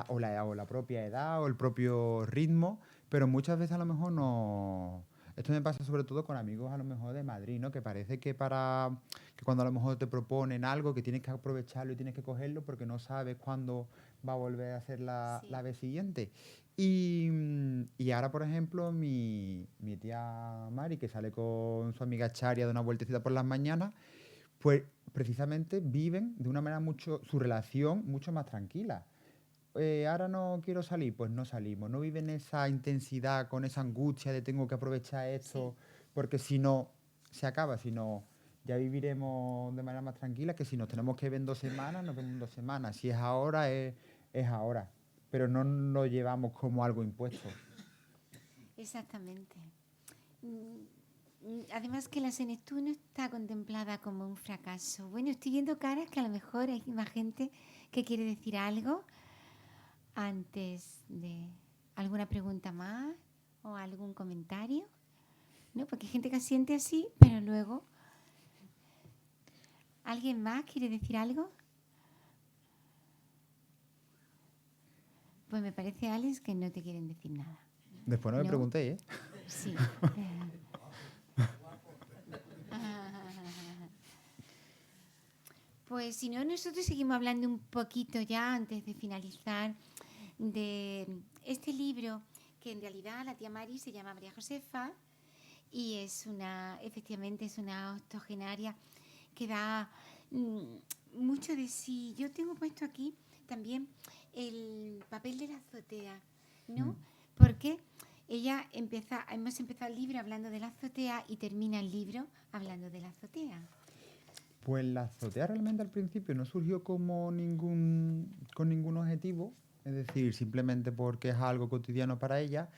o la propia edad o el propio ritmo, pero muchas veces a lo mejor no... Esto me pasa sobre todo con amigos a lo mejor de Madrid, ¿no? Que parece que cuando a lo mejor te proponen algo, que tienes que aprovecharlo y tienes que cogerlo porque no sabes cuándo va a volver a ser la, Sí. la vez siguiente. Y ahora, por ejemplo, mi tía Mari, que sale con su amiga Charia de una vueltecita por las mañanas, pues precisamente viven de una manera su relación mucho más tranquila. Ahora no quiero salir, pues no salimos. No viven esa intensidad, con esa angustia de tengo que aprovechar esto, porque si no, se acaba. Si no, ya viviremos de manera más tranquila, que si nos tenemos que ver en 2 semanas, nos vemos en 2 semanas. Si es ahora, es ahora. Pero no lo llevamos como algo impuesto. Exactamente. Además que la senectud no está contemplada como un fracaso. Bueno, estoy viendo caras que a lo mejor hay más gente que quiere decir algo antes de alguna pregunta más o algún comentario, ¿no? Porque hay gente que siente así, pero luego... ¿Alguien más quiere decir algo? Pues me parece, Alex, que no te quieren decir nada. Después no me ¿No? preguntéis, ¿eh? Sí. Pues si no, nosotros seguimos hablando un poquito ya antes de finalizar de este libro, que en realidad la tía Mari se llama María Josefa y efectivamente es una octogenaria que da mucho de sí. Yo tengo puesto aquí también el papel de la azotea, ¿no? Porque hemos empezado el libro hablando de la azotea y termina el libro hablando de la azotea. Pues la azotea realmente al principio no surgió con ningún objetivo, es decir, simplemente porque es algo cotidiano para ella,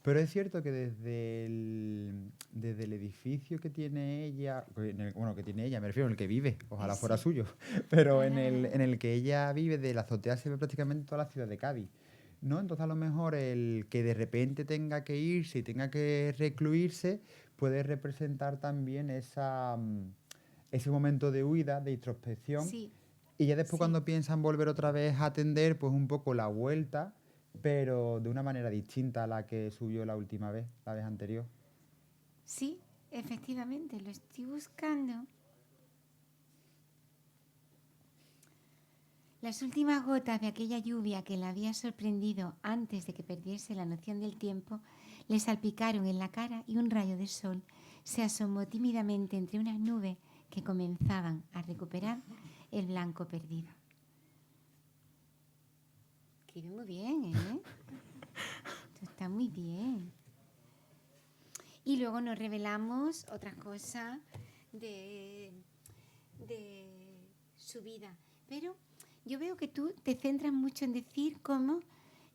pero es cierto que desde el edificio que tiene ella, que tiene ella, me refiero, en el que vive, ojalá fuera Sí. suyo, pero en el que ella vive, de la azotea se ve prácticamente toda la ciudad de Cádiz, ¿no? Entonces a lo mejor el que de repente tenga que irse y tenga que recluirse puede representar también ese momento de huida, de introspección, Sí, y ya después sí. cuando piensan volver otra vez a atender, pues un poco la vuelta, pero de una manera distinta a la que subió la vez anterior. Sí, efectivamente, lo estoy buscando. Las últimas gotas de aquella lluvia que la había sorprendido antes de que perdiese la noción del tiempo le salpicaron en la cara y un rayo de sol se asomó tímidamente entre unas nubes que comenzaban a recuperar el blanco perdido. Escribe muy bien, ¿eh? Esto está muy bien. Y luego nos revelamos otra cosa de su vida. Pero yo veo que tú te centras mucho en decir cómo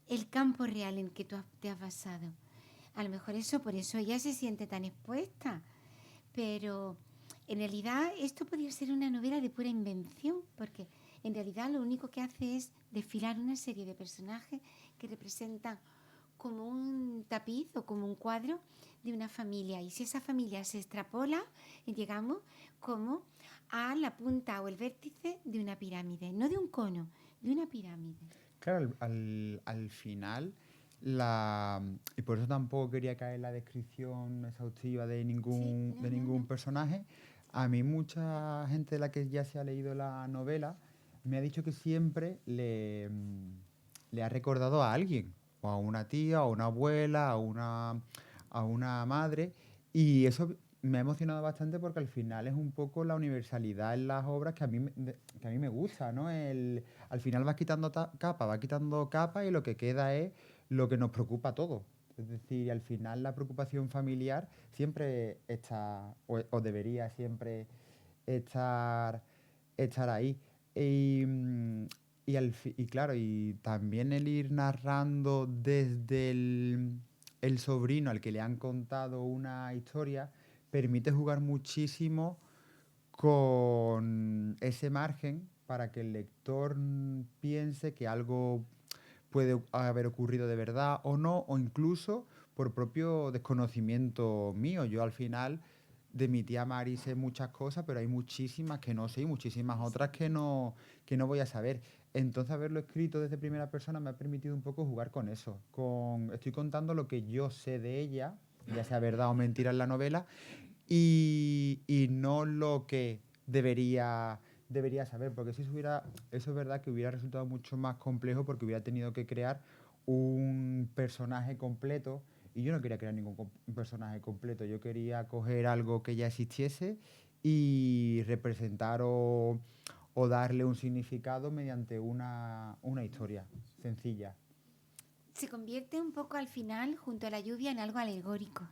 el campo real en que tú te has basado. A lo mejor por eso ella se siente tan expuesta. Pero en realidad esto podría ser una novela de pura invención, porque en realidad lo único que hace es desfilar una serie de personajes que representan como un tapiz o como un cuadro de una familia. Y si esa familia se extrapola, llegamos como a la punta o el vértice de una pirámide, no de un cono, de una pirámide. Claro, al final, y por eso tampoco quería caer en la descripción exhaustiva de Sí, ningún personaje, a mí mucha gente de la que ya se ha leído la novela me ha dicho que siempre le ha recordado a alguien, o a una tía, o a una abuela, a una madre, y eso me ha emocionado bastante porque al final es un poco la universalidad en las obras que a mí me gusta, ¿no? Al final vas quitando capa y lo que queda es lo que nos preocupa a todos. Es decir, al final la preocupación familiar siempre está, o debería siempre estar, estar ahí. Y, y claro, y también el ir narrando desde el sobrino al que le han contado una historia permite jugar muchísimo con ese margen para que el lector piense que algo puede haber ocurrido de verdad o no, o incluso por propio desconocimiento mío. Yo al final de mi tía Mari sé muchas cosas, pero hay muchísimas que no sé y muchísimas otras que no voy a saber. Entonces haberlo escrito desde primera persona me ha permitido un poco jugar con eso. Estoy contando lo que yo sé de ella, ya sea verdad o mentira en la novela, y no lo que debería saber, porque si eso es verdad que hubiera resultado mucho más complejo porque hubiera tenido que crear un personaje completo y yo no quería crear ningún personaje completo, yo quería coger algo que ya existiese y representar o darle un significado mediante una historia sencilla. Se convierte un poco al final, junto a la lluvia, en algo alegórico.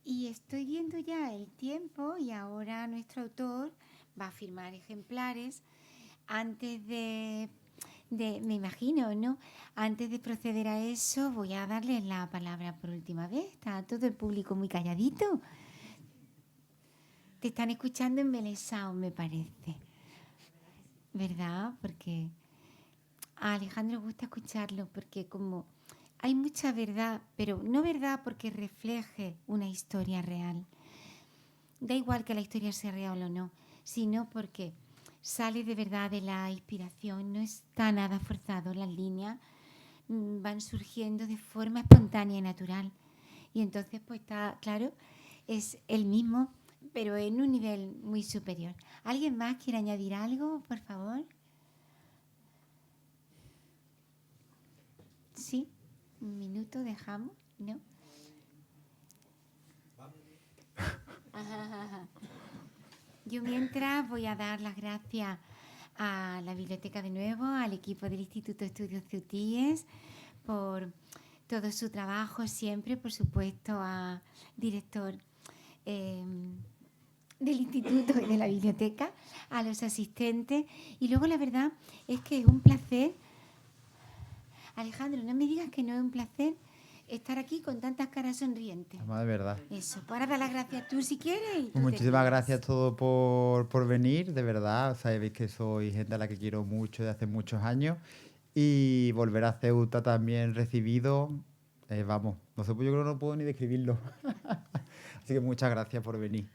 Y estoy viendo ya el tiempo y ahora nuestro autor va a firmar ejemplares antes me imagino, ¿no? Antes de proceder a eso, voy a darles la palabra por última vez. Está todo el público muy calladito. Te están escuchando embelesados, me parece. ¿Verdad? Porque a Alejandro gusta escucharlo, porque como hay mucha verdad, pero no verdad porque refleje una historia real. Da igual que la historia sea real o no, sino porque sale de verdad de la inspiración, no está nada forzado, las líneas van surgiendo de forma espontánea y natural. Y entonces, pues está claro, es el mismo, pero en un nivel muy superior. ¿Alguien más quiere añadir algo, por favor? Un minuto dejamos, ¿no? Ajá. Yo mientras voy a dar las gracias a la biblioteca de nuevo, al equipo del Instituto de Estudios Ceutíes, por todo su trabajo siempre, por supuesto, al director del instituto y de la biblioteca, a los asistentes. Y luego la verdad es que es un placer. Alejandro, no me digas que no es un placer estar aquí con tantas caras sonrientes. Además, de verdad. Eso, pues ahora da las gracias tú si quieres. Y tú Pues muchísimas terminas. gracias a todos por venir, de verdad. Sabéis que soy gente a la que quiero mucho de hace muchos años. Y volver a Ceuta también recibido, vamos, no sé, yo creo que no puedo ni describirlo. Así que muchas gracias por venir.